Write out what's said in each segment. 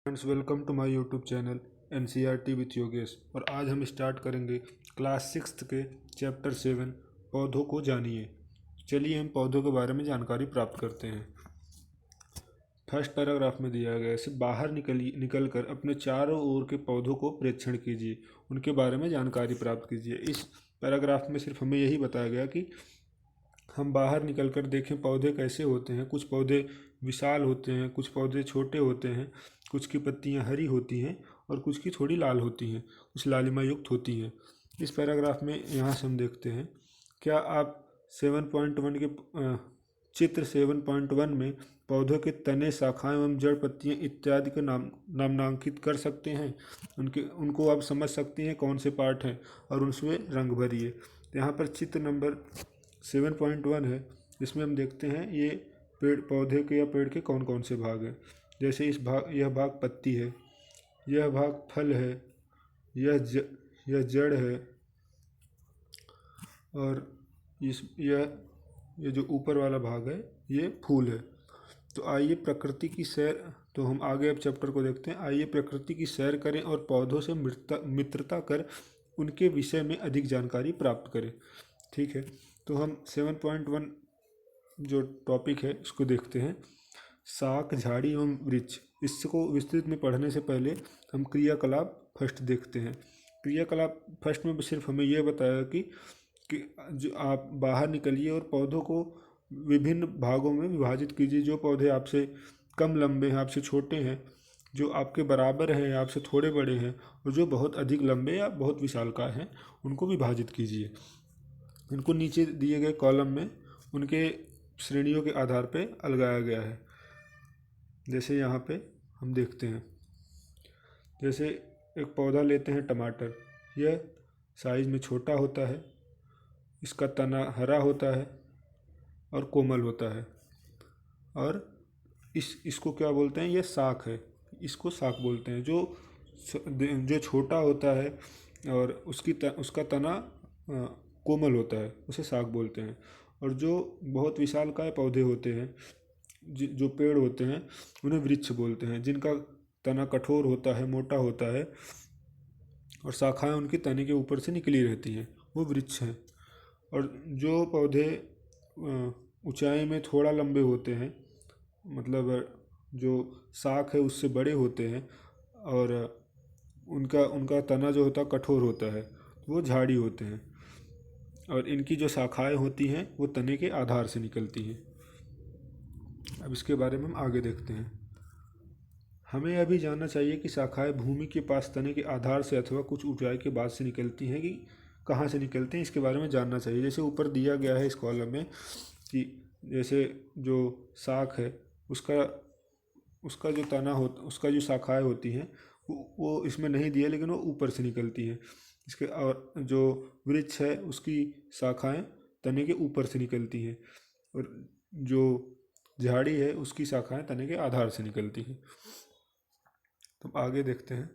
Friends, welcome to my YouTube channel NCERT with Yogesh. और आज हम स्टार्ट करेंगे क्लास 6 के चैप्टर 7 पौधों को जानिए। चलिए हम पौधों के बारे में जानकारी प्राप्त करते हैं। फर्स्ट पैराग्राफ में दिया गया है, से बाहर निकल कर अपने चारों ओर के पौधों को प्रेक्षण कीजिए, उनके बारे में जानकारी प्राप्त कीजिए। इस पैराग्राफ में सिर्फ हमें यही बताया गया कि हम बाहर निकल कर देखें पौधे कैसे होते हैं। कुछ पौधे विशाल होते हैं, कुछ पौधे छोटे होते हैं, कुछ की पत्तियां हरी होती हैं और कुछ की थोड़ी लाल होती हैं, कुछ लालिमा युक्त होती हैं। इस पैराग्राफ में यहाँ से हम देखते हैं, क्या आप 7.1 के चित्र 7.1 में पौधों के तने, शाखाएं एवं जड़, पत्तियां इत्यादि के नामांकित कर सकते हैं। उनको आप समझ सकते हैं कौन से पार्ट हैं और उसमें रंग भरिए। यहाँ पर चित्र नंबर 7.1 है, इसमें हम देखते हैं ये पेड़ पौधे के या पेड़ के कौन कौन से भाग हैं। जैसे यह भाग पत्ती है, यह भाग फल है, यह जड़ है और ये जो ऊपर वाला भाग है ये फूल है। तो आइए प्रकृति की सैर, तो हम आगे अब चैप्टर को देखते हैं। आइए प्रकृति की सैर करें और पौधों से मित्रता कर उनके विषय में अधिक जानकारी प्राप्त करें। ठीक है, तो हम 7.1 जो टॉपिक है उसको देखते हैं, शाक, झाड़ी एवं वृक्ष। इसको विस्तृत में पढ़ने से पहले हम क्रियाकलाप फर्स्ट देखते हैं। क्रियाकलाप फर्स्ट में सिर्फ हमें यह बताया कि जो आप बाहर निकलिए और पौधों को विभिन्न भागों में विभाजित कीजिए। जो पौधे आपसे कम लंबे हैं, आपसे छोटे हैं, जो आपके बराबर हैं, आपसे थोड़े बड़े हैं, और जो बहुत अधिक लंबे या बहुत विशालकाय हैं, उनको विभाजित कीजिए। इनको नीचे दिए गए कॉलम में उनके श्रेणियों के आधार पर अलगाया गया है। जैसे यहाँ पे हम देखते हैं, जैसे एक पौधा लेते हैं टमाटर। यह साइज में छोटा होता है, इसका तना हरा होता है और कोमल होता है। और इसको क्या बोलते हैं, यह शाक है, इसको शाक बोलते हैं। जो छोटा होता है और उसका तना कोमल होता है, उसे शाक बोलते हैं। और जो बहुत विशालकाय पौधे होते हैं, जो पेड़ होते हैं, उन्हें वृक्ष बोलते हैं। जिनका तना कठोर होता है, मोटा होता है और शाखाएं उनके तने के ऊपर से निकली रहती हैं, वो वृक्ष हैं। और जो पौधे ऊंचाई में थोड़ा लंबे होते हैं, मतलब जो शाख है उससे बड़े होते हैं और उनका तना जो होता है कठोर होता है, वो झाड़ी होते हैं। और इनकी जो शाखाएं होती हैं वो तने के आधार से निकलती हैं। अब इसके बारे में हम आगे देखते हैं। हमें यह भी जानना चाहिए कि शाखाएं भूमि के पास तने के आधार से अथवा कुछ ऊंचाई के बाद से निकलती हैं कि कहाँ से निकलते हैं, इसके बारे में जानना चाहिए। जैसे ऊपर दिया गया है इस कॉलम में कि जैसे जो शाख है उसका जो तना होता, उसका जो शाखाएं होती हैं वो इसमें नहीं दिया, लेकिन वो ऊपर से निकलती हैं। इसके और जो वृक्ष है उसकी शाखाएं तने के ऊपर से निकलती हैं और जो झाड़ी है उसकी शाखाएं तने के आधार से निकलती हैं। तो आगे देखते हैं।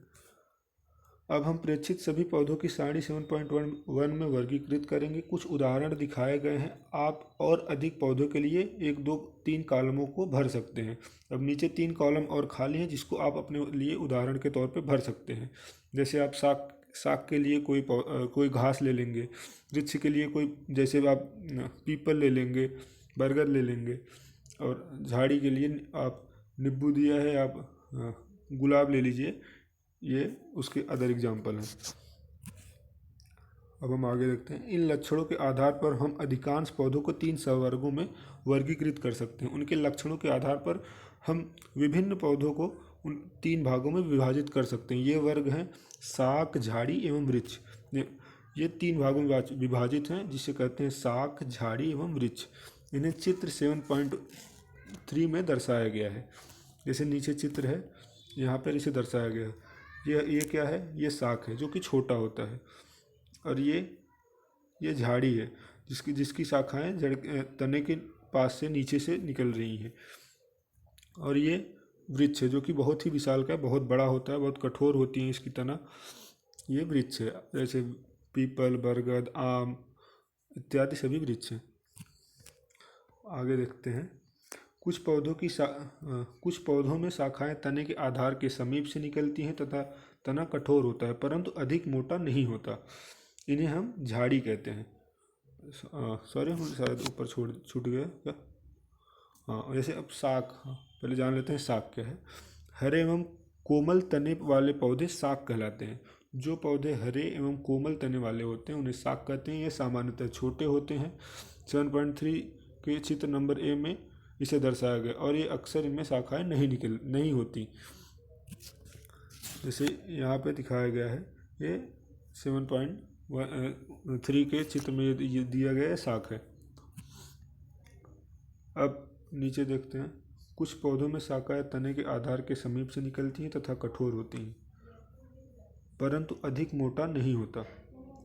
अब हम प्रेक्षित सभी पौधों की सारणी 7.1 में वर्गीकृत करेंगे। कुछ उदाहरण दिखाए गए हैं। आप और अधिक पौधों के लिए 1, 2, 3 कॉलमों को भर सकते हैं। अब नीचे 3 कॉलम और खाली हैं जिसको आप अपने लिए उदाहरण के तौर पे भर सकते हैं। जैसे आप शाक के लिए कोई घास ले लेंगे, वृक्ष के लिए कोई, जैसे आप पीपल ले लेंगे, बरगद ले लेंगे, और झाड़ी के लिए आप नींबू दिया है, आप गुलाब ले लीजिए। ये उसके अदर एग्जाम्पल हैं। अब हम आगे देखते हैं। इन लक्षणों के आधार पर हम अधिकांश पौधों को 3 सहवर्गों में वर्गीकृत कर सकते हैं। उनके लक्षणों के आधार पर हम विभिन्न पौधों को उन 3 भागों में विभाजित कर सकते हैं। ये वर्ग हैं शाक, झाड़ी एवं वृक्ष। ये 3 भागों में विभाजित हैं, जिसे कहते हैं शाक, झाड़ी एवं वृक्ष। इन्हें चित्र 7.3 में दर्शाया गया है। जैसे नीचे चित्र है, यहाँ पर इसे दर्शाया गया है। ये क्या है, ये शाक है जो कि छोटा होता है। और ये झाड़ी है जिसकी शाखाएं तने के पास से नीचे से निकल रही हैं। और ये वृक्ष है जो कि बहुत ही विशालकाय, बहुत बड़ा होता है, बहुत कठोर होती है इसकी तना। ये वृक्ष है, जैसे पीपल, बरगद, आम इत्यादि सभी वृक्ष हैं। आगे देखते हैं। कुछ पौधों में शाखाएं तने के आधार के समीप से निकलती हैं तथा तना कठोर होता है परंतु अधिक मोटा नहीं होता। इन्हें हम झाड़ी कहते हैं। सॉरी, हम शायद ऊपर छूट गया क्या। हाँ, जैसे अब साग, पहले जान लेते हैं साग क्या है। हरे एवं कोमल तने वाले पौधे साग कहलाते हैं। जो पौधे हरे एवं कोमल तने वाले होते हैं उन्हें साग कहते हैं। ये सामान्यतः छोटे होते हैं। 7.3 के चित्र नंबर ए में इसे दर्शाया गया और ये अक्सर इनमें शाखाएं नहीं होती। जैसे यहाँ पे दिखाया गया है, ये 7.3 के चित्र में ये दिया गया है, साग है। अब नीचे देखते हैं। कुछ पौधों में शाखाएं तने के आधार के समीप से निकलती हैं तथा कठोर होती हैं परंतु अधिक मोटा नहीं होता।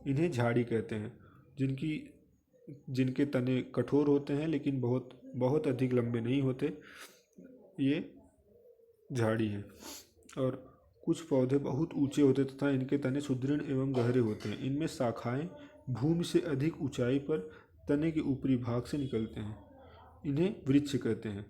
इन्हें झाड़ी कहते हैं। जिनके तने कठोर होते हैं लेकिन बहुत अधिक लंबे नहीं होते, ये झाड़ी है। और कुछ पौधे बहुत ऊंचे होते तथा इनके तने सुदृढ़ एवं गहरे होते हैं। इनमें शाखाएं भूमि से अधिक ऊंचाई पर तने के ऊपरी भाग से निकलते हैं। इन्हें वृक्ष कहते हैं।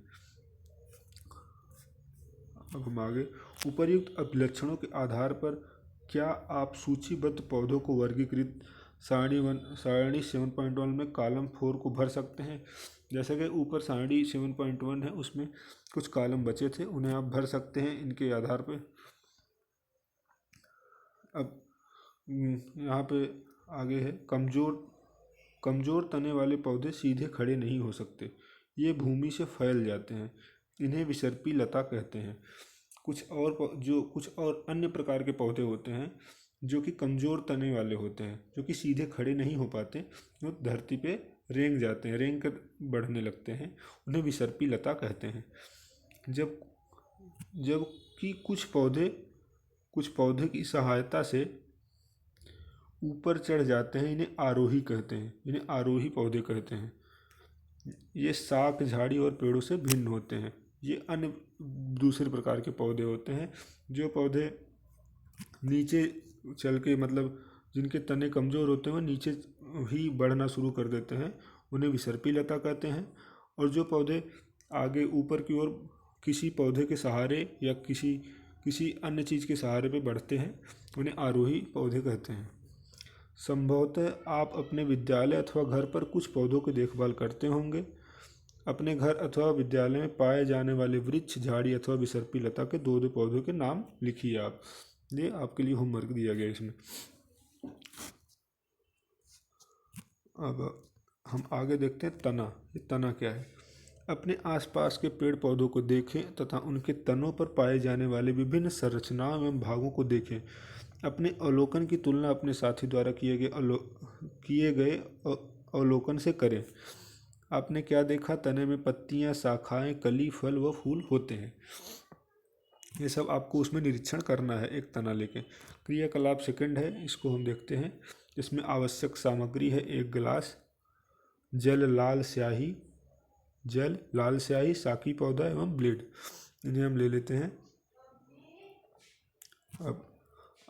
अब हम आगे, उपर्युक्त अभिलक्षणों के आधार पर क्या आप सूचीबद्ध पौधों को वर्गीकृत सारणी 7.1 में कॉलम 4 को भर सकते हैं। जैसा कि ऊपर सारणी 7.1 है, उसमें कुछ कॉलम बचे थे, उन्हें आप भर सकते हैं इनके आधार पर। अब यहाँ पे आगे है, कमज़ोर तने वाले पौधे सीधे खड़े नहीं हो सकते। ये भूमि से फैल जाते हैं। इन्हें विसर्पी लता कहते हैं। कुछ और अन्य प्रकार के पौधे होते हैं जो कि कमज़ोर तने वाले होते हैं, जो कि सीधे खड़े नहीं हो पाते, वो धरती पे रेंग जाते हैं, रेंग कर बढ़ने लगते हैं। उन्हें विसर्पी लता कहते हैं। जबकि कुछ पौधे की सहायता से ऊपर चढ़ जाते हैं, इन्हें आरोही कहते हैं। इन्हें आरोही पौधे कहते हैं। ये शाख, झाड़ी और पेड़ों से भिन्न होते हैं। ये अन्य दूसरे प्रकार के पौधे होते हैं। जो पौधे नीचे चल के, मतलब जिनके तने कमज़ोर होते हैं, वो नीचे ही बढ़ना शुरू कर देते हैं, उन्हें विसर्पी लता कहते हैं। और जो पौधे आगे ऊपर की ओर किसी पौधे के सहारे या किसी अन्य चीज़ के सहारे पे बढ़ते हैं, उन्हें आरोही पौधे कहते हैं। संभवतः आप अपने विद्यालय अथवा घर पर कुछ पौधों की देखभाल करते होंगे। अपने घर अथवा विद्यालय में पाए जाने वाले वृक्ष, झाड़ी अथवा विसर्पी लता के दो पौधों के नाम लिखिए आप। ये आपके लिए होमवर्क दिया गया इसमें। अब हम आगे देखते हैं तना। ये तना क्या है? अपने आसपास के पेड़ पौधों को देखें तथा उनके तनों पर पाए जाने वाले विभिन्न संरचनाओं एवं भागों को देखें। अपने अवलोकन की तुलना अपने साथी द्वारा किए गए अवलोकन से करें। आपने क्या देखा? तने में पत्तियां, शाखाएं, कली, फल व फूल होते हैं। ये सब आपको उसमें निरीक्षण करना है एक तना लेके। क्रियाकलाप सेकंड है, इसको हम देखते हैं। इसमें आवश्यक सामग्री है 1 गिलास जल, लाल स्याही, साकी पौधा एवं ब्लेड। इन्हें हम ले लेते हैं। अब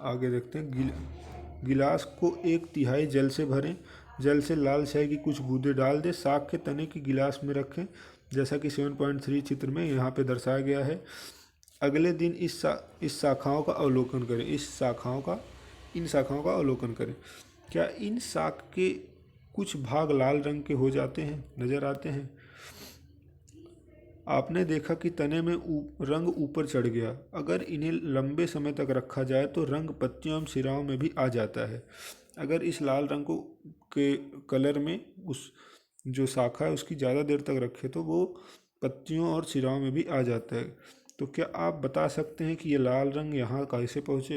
आगे देखते हैं। गिलास को 1/3 जल से भरें। जल से लाल स्याही की कुछ बूंदें डाल दें। साग के तने की गिलास में रखें, जैसा कि 7.3 चित्र में यहाँ पे दर्शाया गया है। अगले दिन इस शाखाओं का अवलोकन करें। इन शाखाओं का अवलोकन करें। क्या इन शाख के कुछ भाग लाल रंग के हो जाते हैं, नजर आते हैं? आपने देखा कि तने में रंग ऊपर चढ़ गया। अगर इन्हें लंबे समय तक रखा जाए तो रंग पत्तियों एवं सिराओं में भी आ जाता है। अगर इस लाल रंग को के कलर में उस जो शाखा है उसकी ज़्यादा देर तक रखे तो वो पत्तियों और सिराओं में भी आ जाता है। तो क्या आप बता सकते हैं कि ये लाल रंग यहाँ कैसे पहुँचे?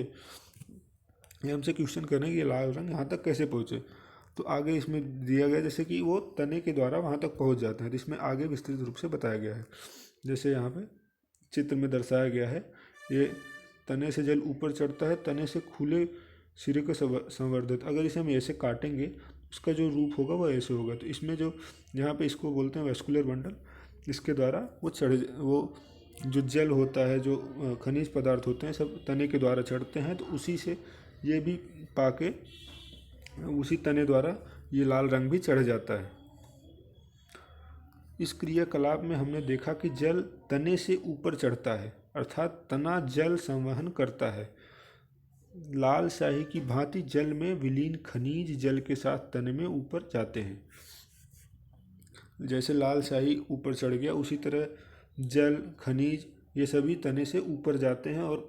ये हमसे क्वेश्चन कर रहे हैं कि ये लाल रंग यहाँ तक कैसे पहुँचे। तो आगे इसमें दिया गया जैसे कि वो तने के द्वारा वहाँ तक पहुँच जाते हैं, तो इसमें आगे विस्तृत रूप से बताया गया है। जैसे यहाँ पे चित्र में दर्शाया गया है, ये तने से जल ऊपर चढ़ता है, तने से खुले सिरे को संवर्धित। अगर इसे हम ऐसे काटेंगे उसका जो रूप होगा वो ऐसे होगा। तो इसमें जो यहाँ पे इसको बोलते हैं वैस्कुलर बंडल, इसके द्वारा वो जो जल होता है, जो खनिज पदार्थ होते हैं, सब तने के द्वारा चढ़ते हैं। तो उसी से ये भी पाके उसी तने द्वारा ये लाल रंग भी चढ़ जाता है। इस क्रियाकलाप में हमने देखा कि जल तने से ऊपर चढ़ता है, अर्थात तना जल संवहन करता है। लाल शाही की भांति जल में विलीन खनिज जल के साथ तने में ऊपर जाते हैं। जैसे लाल शाही ऊपर चढ़ गया, उसी तरह जल, खनिज ये सभी तने से ऊपर जाते हैं और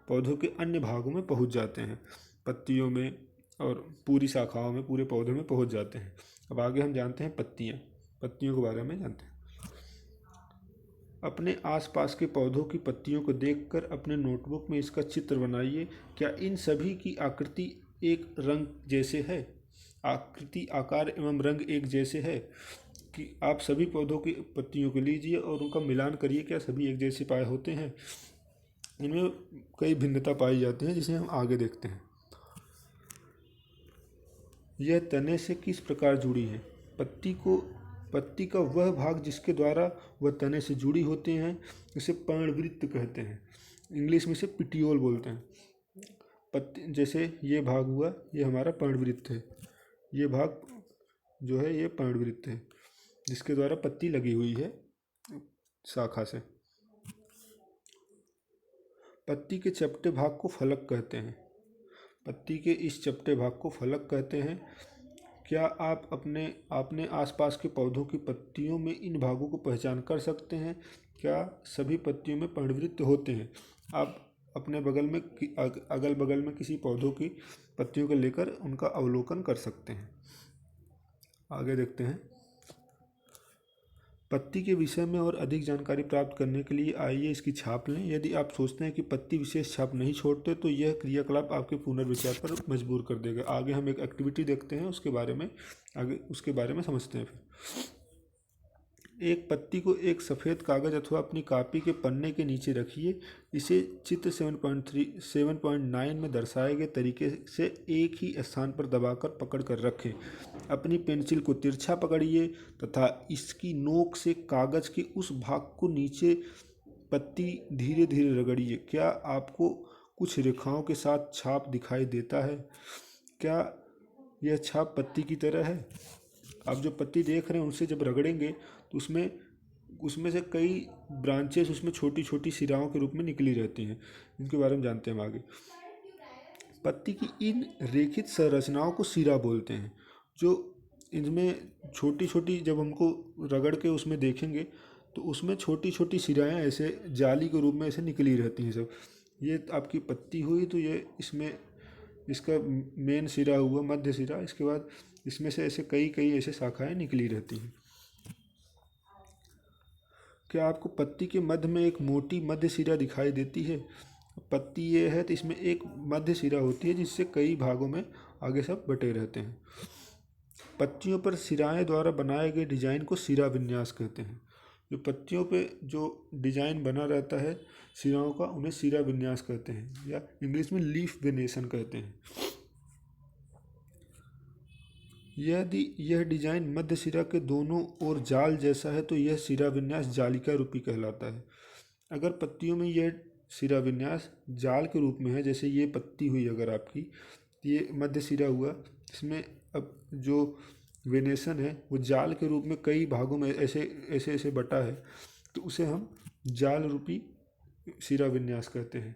पौधों के अन्य भागों में पहुंच जाते हैं, पत्तियों में और पूरी शाखाओं में, पूरे पौधे में पहुंच जाते हैं। अब आगे हम जानते हैं पत्तियों के बारे में जानते हैं। अपने आसपास के पौधों की पत्तियों को देखकर अपने नोटबुक में इसका चित्र बनाइए। क्या इन सभी की आकृति एक रंग जैसे है? आकृति, आकार एवं रंग एक जैसे है कि आप सभी पौधों की पत्तियों को लीजिए और उनका मिलान करिए, क्या सभी एक जैसे पाए होते हैं? इनमें कई भिन्नता पाई जाती है, जिसे हम आगे देखते हैं। यह तने से किस प्रकार जुड़ी है? पत्ती का वह भाग जिसके द्वारा वह तने से जुड़ी होते हैं इसे पर्णवृत्त कहते हैं। इंग्लिश में इसे पिटियोल बोलते हैं। पत्ती, जैसे ये भाग हुआ, ये हमारा पर्णवृत्त है। ये भाग जो है ये पर्णवृत्त है, जिसके द्वारा पत्ती लगी हुई है शाखा से। पत्ती के चपटे भाग को फलक कहते हैं। पत्ती के इस चपटे भाग को फलक कहते हैं। क्या आप अपने आसपास के पौधों की पत्तियों में इन भागों को पहचान कर सकते हैं? क्या सभी पत्तियों में पर्णवृत्त होते हैं? आप अपने अगल बगल में किसी पौधों की पत्तियों को लेकर उनका अवलोकन कर सकते हैं। आगे देखते हैं। पत्ती के विषय में और अधिक जानकारी प्राप्त करने के लिए आइए इसकी छाप लें। यदि आप सोचते हैं कि पत्ती विशेष छाप नहीं छोड़ते तो यह क्रियाकलाप आपके पुनर्विचार पर मजबूर कर देगा। आगे हम एक एक्टिविटी देखते हैं, उसके बारे में समझते हैं। फिर एक पत्ती को एक सफ़ेद कागज़ अथवा अपनी कॉपी के पन्ने के नीचे रखिए। इसे चित्र 7.9 में दर्शाए गए तरीके से एक ही स्थान पर दबाकर पकड़ कर रखें। अपनी पेंसिल को तिरछा पकड़िए तथा इसकी नोक से कागज़ के उस भाग को नीचे पत्ती धीरे धीरे रगड़िए। क्या आपको कुछ रेखाओं के साथ छाप दिखाई देता है? क्या यह छाप पत्ती की तरह है? आप जो पत्ती देख रहे हैं उनसे जब रगड़ेंगे तो उसमें से कई ब्रांचेस उसमें छोटी छोटी सिराओं के रूप में निकली रहती हैं, इनके बारे में जानते हैं हम आगे। पत्ती की इन रेखित संरचनाओं को सिरा बोलते हैं। जो इनमें छोटी छोटी, जब हमको रगड़ के उसमें देखेंगे तो उसमें छोटी छोटी सिराएँ ऐसे जाली के रूप में ऐसे निकली रहती हैं सब। ये आपकी पत्ती हुई, तो ये इसका मेन सिरा हुआ, मध्य सिरा। इसके बाद इसमें से ऐसे कई ऐसे शाखाएं निकली रहती हैं। क्या आपको पत्ती के मध्य में एक मोटी मध्य सिरा दिखाई देती है? पत्ती ये है तो इसमें एक मध्य सिरा होती है जिससे कई भागों में आगे सब बटे रहते हैं। पत्तियों पर सिराएं द्वारा बनाए गए डिजाइन को सिरा विन्यास कहते हैं। जो पत्तियों पे जो डिजाइन बना रहता है सिराओं का, उन्हें सिरा विन्यास कहते हैं, या इंग्लिश में लीफ वेनेशन कहते हैं। यदि यह डिजाइन मध्य सिरा के दोनों ओर जाल जैसा है तो यह सिरा विन्यास जालिका रूपी कहलाता है। अगर पत्तियों में यह सिरा विन्यास जाल के रूप में है, जैसे ये पत्ती हुई अगर आपकी, ये मध्य सिरा हुआ, इसमें अब जो वेनेशन है वो जाल के रूप में कई भागों में ऐसे बटा है, तो उसे हम जाल रूपी सिरा विन्यास कहते हैं,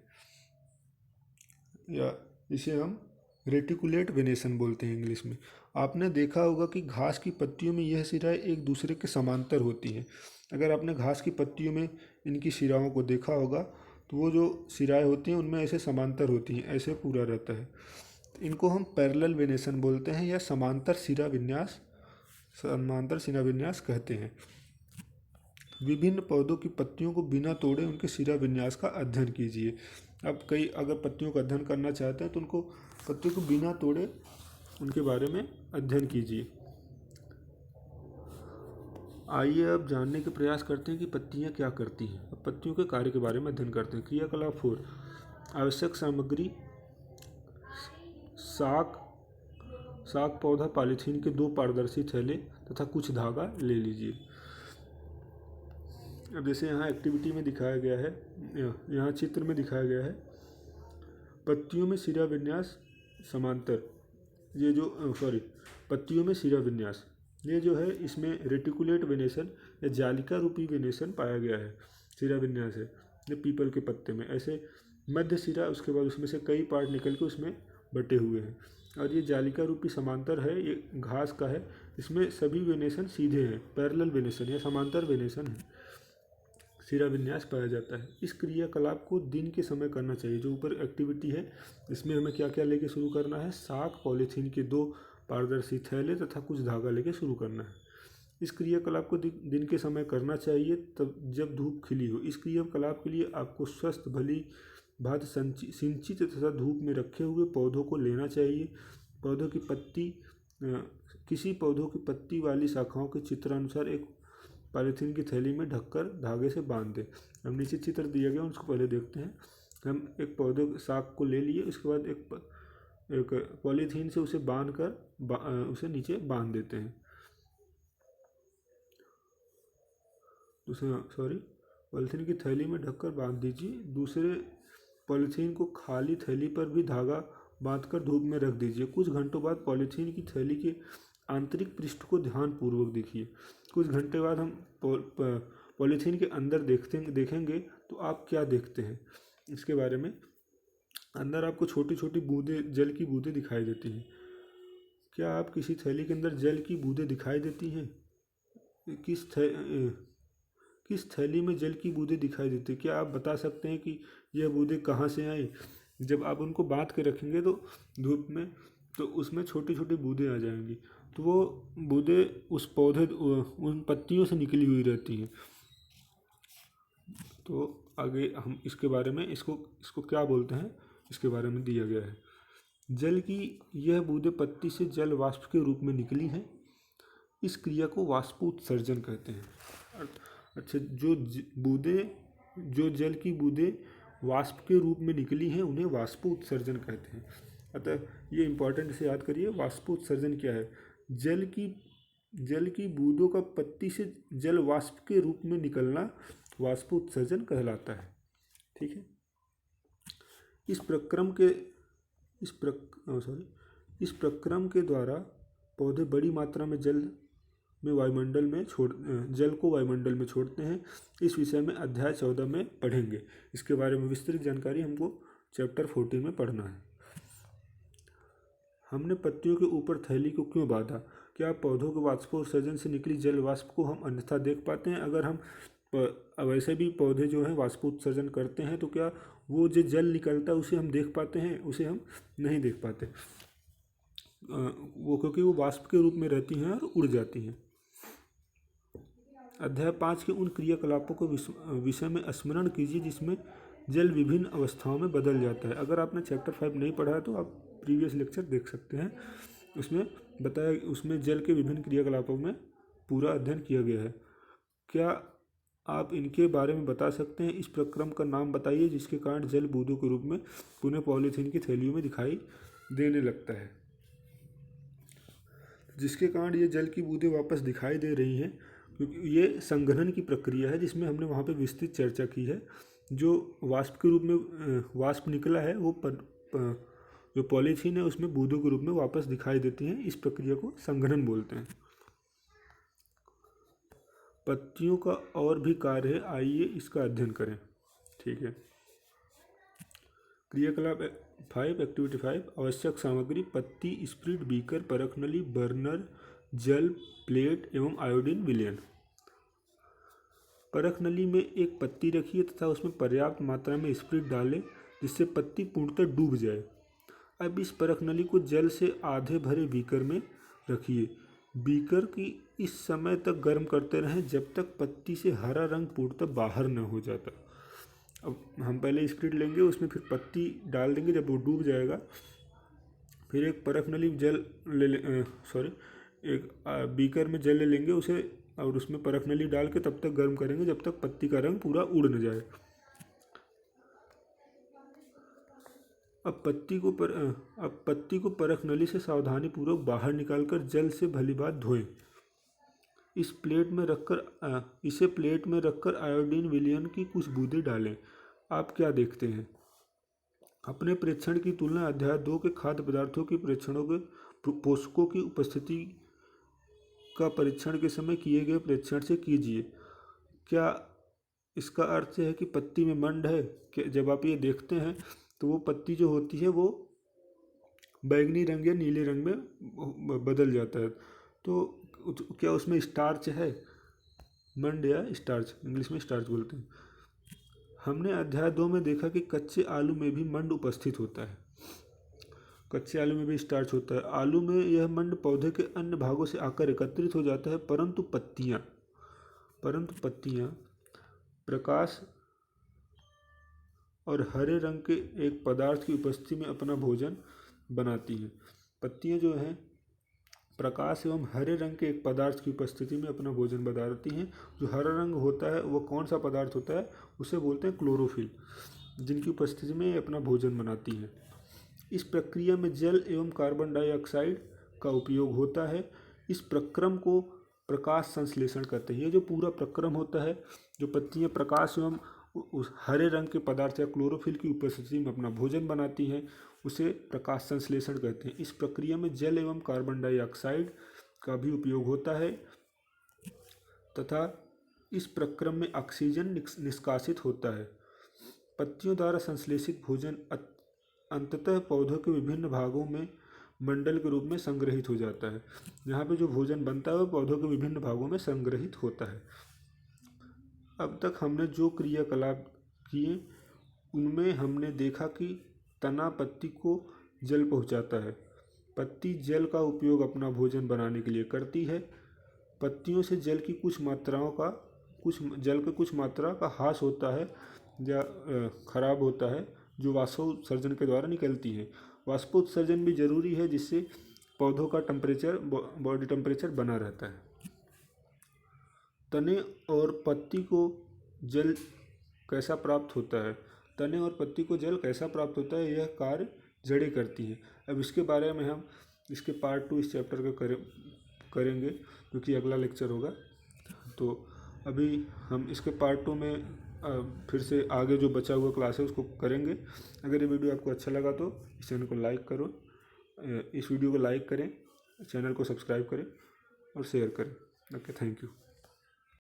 या इसे हम रेटिकुलेट वेनेशन बोलते हैं इंग्लिश में। आपने देखा होगा कि घास की पत्तियों में यह सिराएं एक दूसरे के समांतर होती हैं। अगर आपने घास की पत्तियों में इनकी सिराओं को देखा होगा तो वो जो सिराएं होती हैं उनमें ऐसे समांतर होती हैं, ऐसे पूरा रहता है। इनको हम पैरेलल वेनेशन बोलते हैं या समांतर सिरा विन्यास कहते हैं। विभिन्न पौधों की पत्तियों को बिना तोड़े उनके सिरा विन्यास का अध्ययन कीजिए। अब अगर पत्तियों का अध्ययन करना चाहते हैं तो उनको पत्तियों को बिना तोड़े उनके बारे में अध्ययन कीजिए। आइए अब जानने के प्रयास करते हैं कि पत्तियां क्या करती हैं। अब पत्तियों के कार्य के बारे में अध्ययन करते हैं। क्रियाकलाप 4। आवश्यक सामग्री साग पौधा पॉलीथीन के 2 पारदर्शी थैले तथा कुछ धागा ले लीजिए। अब जैसे यहाँ एक्टिविटी में दिखाया गया है, यहाँ चित्र में दिखाया गया है, पत्तियों में सिरा विन्यास समांतर, पत्तियों में सिरा विन्यास, ये जो है इसमें रेटिकुलेट वेनेसन या जालिका रूपी वेनेसन पाया गया है। सिरा विन्यास है ये पीपल के पत्ते में ऐसे मध्य सिरा, उसके बाद उसमें से कई पार्ट निकल के उसमें बटे हुए हैं। और ये जालिका रूपी समांतर है, ये घास का है, इसमें सभी वेनेसन सीधे हैं, पैरेलल वेनेसन या समांतर वेनेसन है, सिरा विन्यास पाया जाता है। इस क्रियाकलाप को दिन के समय करना चाहिए। जो ऊपर एक्टिविटी है इसमें हमें क्या क्या लेके शुरू करना है, साग, पॉलीथीन के 2 पारदर्शी थैले तथा कुछ धागा लेके शुरू करना है। इस क्रियाकलाप को दिन के समय करना चाहिए तब जब धूप खिली हो। इस क्रियाकलाप के लिए आपको स्वस्थ भली भांति सिंचित तथा धूप में रखे हुए पौधों को लेना चाहिए। पौधों की पत्ती किसी पौधों की पत्ती वाली शाखाओं के चित्रानुसार एक पॉलीथीन की थैली में ढककर धागे से बांध दें। हम नीचे चित्र दिया गया उसको पहले देखते हैं। हम एक पौधे शाख को ले लिए, उसके बाद एक पॉलीथीन से उसे बांध कर उसे नीचे बांध देते हैं। पॉलीथीन की थैली में ढककर बांध दीजिए। दूसरे पॉलीथीन को खाली थैली पर भी धागा बांधकर धूप में रख दीजिए। कुछ घंटों बाद पॉलीथीन की थैली के आंतरिक पृष्ठ को ध्यानपूर्वक देखिए। कुछ घंटे बाद हम पॉलीथीन के अंदर देखेंगे तो आप क्या देखते हैं इसके बारे में। अंदर आपको छोटी छोटी बूंदें, जल की बूंदें दिखाई देती हैं। क्या आप किसी थैली के अंदर जल की बूंदें दिखाई देती हैं? किस थैली में जल की बूंदें दिखाई देती है? क्या आप बता सकते हैं कि यह बूंदें कहाँ से आई? जब आप उनको बांध के रखेंगे तो धूप में, तो उसमें छोटी छोटी बूंदें आ जाएंगी, तो वो बूंदें उस पौधे उन पत्तियों से निकली हुई रहती हैं। तो आगे हम इसके बारे में इसको क्या बोलते हैं इसके बारे में दिया गया है। जल की यह बूंदें पत्ती से जल वाष्प के रूप में निकली हैं। इस क्रिया को वाष्पोत्सर्जन कहते हैं। अच्छा, जो जल की बूंदें वाष्प के रूप में निकली हैं उन्हें वाष्पोत्सर्जन कहते हैं। अतः ये इंपॉर्टेंट से याद करिए, वाष्पोत्सर्जन क्या है। जल की बूंदों का पत्ती से जल वाष्प के रूप में निकलना वाष्पोत्सर्जन कहलाता है। ठीक है। इस प्रक्रम के द्वारा पौधे बड़ी मात्रा में जल को वायुमंडल में छोड़ते हैं। इस विषय में अध्याय 14 में पढ़ेंगे। इसके बारे में विस्तृत जानकारी हमको चैप्टर 14 में पढ़ना है। हमने पत्तियों के ऊपर थैली को क्यों बांधा? क्या पौधों के वाष्पोत्सर्जन से निकली जल वाष्प को हम अन्यथा देख पाते हैं? अगर हम वैसे भी पौधे जो हैं वाष्पोत्सर्जन करते हैं तो क्या वो जो जल निकलता है उसे हम देख पाते हैं? उसे हम नहीं देख पाते, वो क्योंकि वो वाष्प के रूप में रहती हैं और उड़ जाती हैं। अध्याय 5 के उन क्रियाकलापों के विषय में स्मरण कीजिए जिसमें जल विभिन्न अवस्थाओं में बदल जाता है। अगर आपने चैप्टर 5 नहीं पढ़ा है तो आप प्रीवियस लेक्चर देख सकते हैं। उसमें जल के विभिन्न क्रियाकलापों में पूरा अध्ययन किया गया है। क्या आप इनके बारे में बता सकते हैं? इस प्रक्रम का नाम बताइए जिसके कारण जल बूंदों के रूप में पुनः पॉलीथीन की थैलियों में दिखाई देने लगता है। जिसके कारण ये जल की बूंदें वापस दिखाई दे रही हैं, क्योंकि ये संघनन की प्रक्रिया है जिसमें हमने वहाँ पे विस्तृत चर्चा की है। जो वाष्प के रूप में वाष्प निकला है वो जो पॉलीथीन है उसमें बूंदों के रूप में वापस दिखाई देती हैं। इस प्रक्रिया को संघनन बोलते हैं। पत्तियों का और भी कार्य है, आइए इसका अध्ययन करें। ठीक है। क्रियाकलाप 5, एक्टिविटी 5। आवश्यक सामग्री: पत्ती, स्प्रिट, बीकर, परख नली, बर्नर, जल, प्लेट एवं आयोडीन विलयन। परख नली में एक पत्ती रखिए तथा उसमें पर्याप्त मात्रा में स्प्रिट डालें जिससे पत्ती पूर्णतः डूब जाए। अब इस परख नली को जल से आधे भरे बीकर में रखिए। बीकर की इस समय तक गर्म करते रहें जब तक पत्ती से हरा रंग पूर्णतः बाहर न हो जाता। अब हम पहले स्प्रिट लेंगे, उसमें फिर पत्ती डाल देंगे, जब वो डूब जाएगा फिर एक परख नली एक बीकर में जल ले लेंगे उसे, और उसमें परख नली डाल के तब तक गर्म करेंगे जब तक पत्ती का रंग पूरा उड़ न जाए। अब पत्ती को परख नली से सावधानी पूर्वक बाहर निकालकर जल से भलीभांत धोएं। इसे प्लेट में रखकर आयोडीन विलयन की कुछ बूंदें डालें। आप क्या देखते हैं? अपने प्रेक्षण की तुलना अध्याय 2 के खाद्य पदार्थों के प्रेक्षणों के पोषकों की उपस्थिति का परीक्षण के समय किए गए परीक्षण से कीजिए। क्या इसका अर्थ है कि पत्ती में मंड है? कि जब आप ये देखते हैं तो वो पत्ती जो होती है वो बैंगनी रंग या नीले रंग में बदल जाता है। तो क्या उसमें स्टार्च है? मंड या स्टार्च, इंग्लिश में स्टार्च बोलते हैं। हमने अध्याय 2 में देखा कि कच्चे आलू में भी मंड उपस्थित होता है। कच्चे आलू में भी स्टार्च होता है। आलू में यह मंड पौधे के अन्य भागों से आकर एकत्रित हो जाता है, परंतु पत्तियां प्रकाश और हरे रंग के एक पदार्थ की उपस्थिति में अपना भोजन बनाती हैं। पत्तियां जो हैं प्रकाश एवं हरे रंग के एक पदार्थ की उपस्थिति में अपना भोजन बनाती हैं। जो हरा रंग होता है वो कौन सा पदार्थ होता है? उसे बोलते हैं क्लोरोफिल, जिनकी उपस्थिति में ये अपना भोजन बनाती हैं। इस प्रक्रिया में जल एवं कार्बन डाइऑक्साइड का उपयोग होता है। इस प्रक्रम को प्रकाश संश्लेषण कहते हैं। ये जो पूरा प्रक्रम होता है, जो पत्तियां प्रकाश एवं उस हरे रंग के पदार्थ या क्लोरोफिल की उपस्थिति में अपना भोजन बनाती हैं, उसे प्रकाश संश्लेषण कहते हैं। इस प्रक्रिया में जल एवं कार्बन डाइऑक्साइड का भी उपयोग होता है तथा इस प्रक्रम में ऑक्सीजन निष्कासित होता है। पत्तियों द्वारा संश्लेषित भोजन अंततः पौधों के विभिन्न भागों में मंडल के रूप में संग्रहित हो जाता है। यहाँ पे जो भोजन बनता है वो पौधों के विभिन्न भागों में संग्रहित होता है। अब तक हमने जो क्रियाकलाप किए उनमें हमने देखा कि तना पत्ती को जल पहुँचाता है। पत्ती जल का उपयोग अपना भोजन बनाने के लिए करती है। पत्तियों से जल की कुछ मात्रा का ह्रास होता है या खराब होता है, जो वाष्पोत्सर्जन के द्वारा निकलती है। वाष्पोत्सर्जन भी जरूरी है, जिससे पौधों का बॉडी टेम्परेचर बना रहता है। तने और पत्ती को जल कैसा प्राप्त होता है? तने और पत्ती को जल कैसा प्राप्त होता है, यह कार्य जड़ें करती हैं। अब इसके बारे में हम इसके पार्ट 2 इस चैप्टर का करेंगे, क्योंकि अगला लेक्चर होगा। तो अभी हम इसके पार्ट 2 में फिर से आगे जो बचा हुआ क्लास है उसको करेंगे। अगर ये वीडियो आपको अच्छा लगा तो इस चैनल को लाइक करो, इस वीडियो को लाइक करें, चैनल को सब्सक्राइब करें और शेयर करें। Okay, thank you.